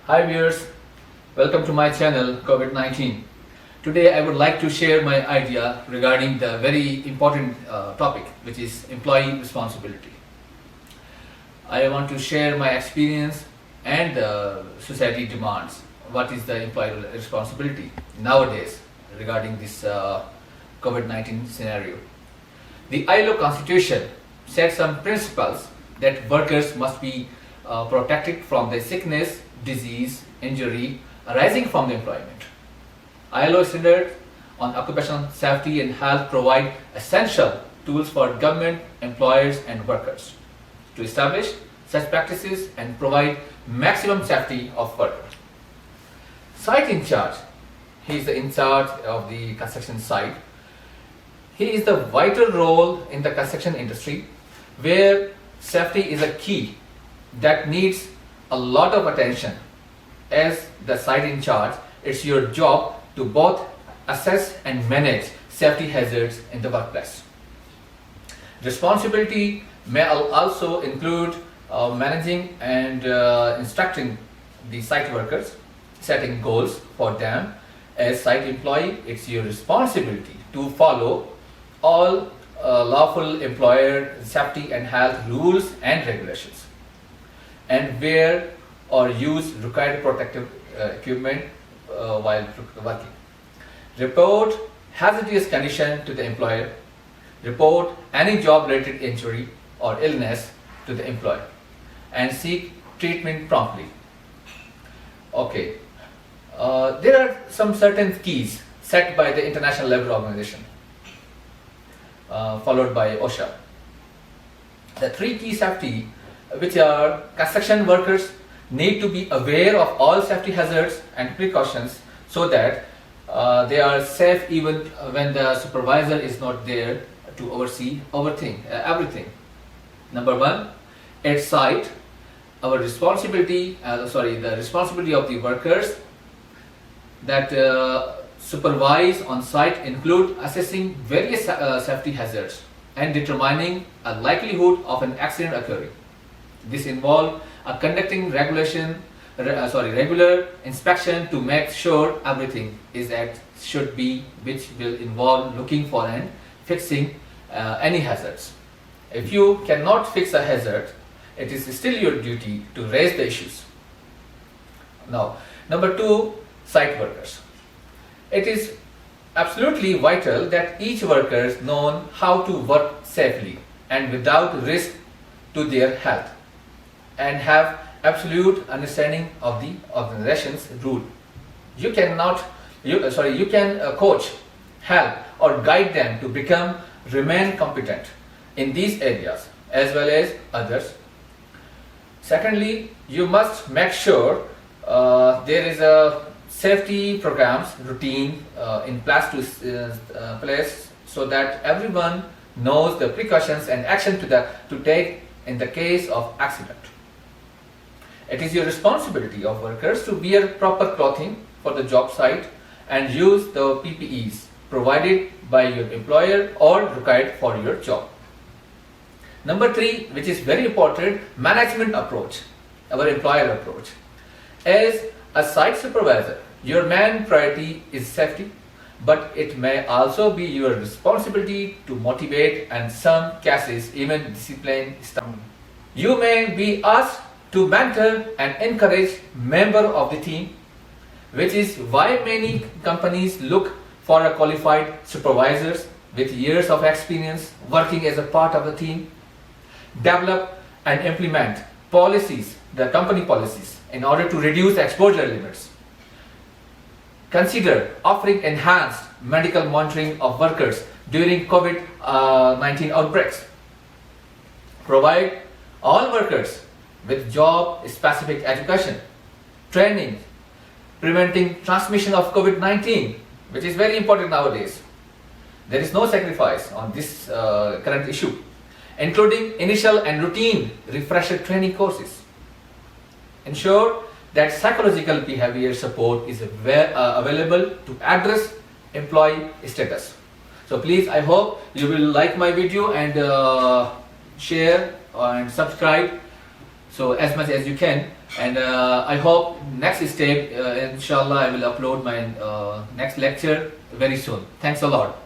Hi viewers, welcome to my channel COVID-19. Today I would like to share my idea regarding the very important topic, which is employee responsibility. I want to share my experience and society demands. What is the employee responsibility nowadays regarding this COVID-19 scenario? The ILO Constitution sets some principles that workers must be protected from the sickness, disease, injury arising from the employment. ILO standards on occupational safety and health provide essential tools for government, employers and workers to establish such practices and provide maximum safety of workers. Site in charge. He is in charge of the construction site. He is the vital role in the construction industry where safety is a key that needs a lot of attention. As the site in charge, it's your job to both assess and manage safety hazards in the workplace. Responsibility may also include managing and instructing the site workers, setting goals for them. As site employee, it's your responsibility to follow all lawful employer safety and health rules and regulations, and wear or use required protective equipment while working. Report hazardous condition to the employer. Report any job-related injury or illness to the employer and seek treatment promptly. Okay, there are some certain keys set by the International Labour Organization, followed by OSHA. The three key safety, which are construction workers need to be aware of all safety hazards and precautions so that they are safe even when the supervisor is not there to oversee everything. Number one, at site, our responsibility, the responsibility of the workers that supervise on site include assessing various safety hazards and determining a likelihood of an accident occurring. This involves conducting regular inspection to make sure everything is as should be, which will involve looking for and fixing any hazards. If you cannot fix a hazard, it is still your duty to raise the issues. Now, number two, site workers. It is absolutely vital that each worker knows how to work safely and without risk to their health, and have absolute understanding of the organization's rule. You can coach, help or guide them to remain competent in these areas as well as others. Secondly, you must make sure there is a safety programs routine in place so that everyone knows the precautions and action to take in the case of accident. It is your responsibility of workers to wear proper clothing for the job site and use the PPEs provided by your employer or required for your job. Number three, which is very important, management approach, our employer approach. As a site supervisor, your main priority is safety, but it may also be your responsibility to motivate and some cases even discipline staff. You may be asked to mentor and encourage member of the team, which is why many companies look for a qualified supervisors with years of experience working as a part of the team. Develop and implement policies, the company policies, in order to reduce exposure limits. Consider offering enhanced medical monitoring of workers during COVID-19 outbreaks. Provide all workers with job-specific education, training, preventing transmission of COVID-19, which is very important nowadays. There is no sacrifice on this current issue, including initial and routine refresher training courses. Ensure that psychological behavior support is available to address employee status. So please, I hope you will like my video and share and subscribe so as much as you can. And I hope next step, inshallah, I will upload my next lecture very soon. Thanks a lot.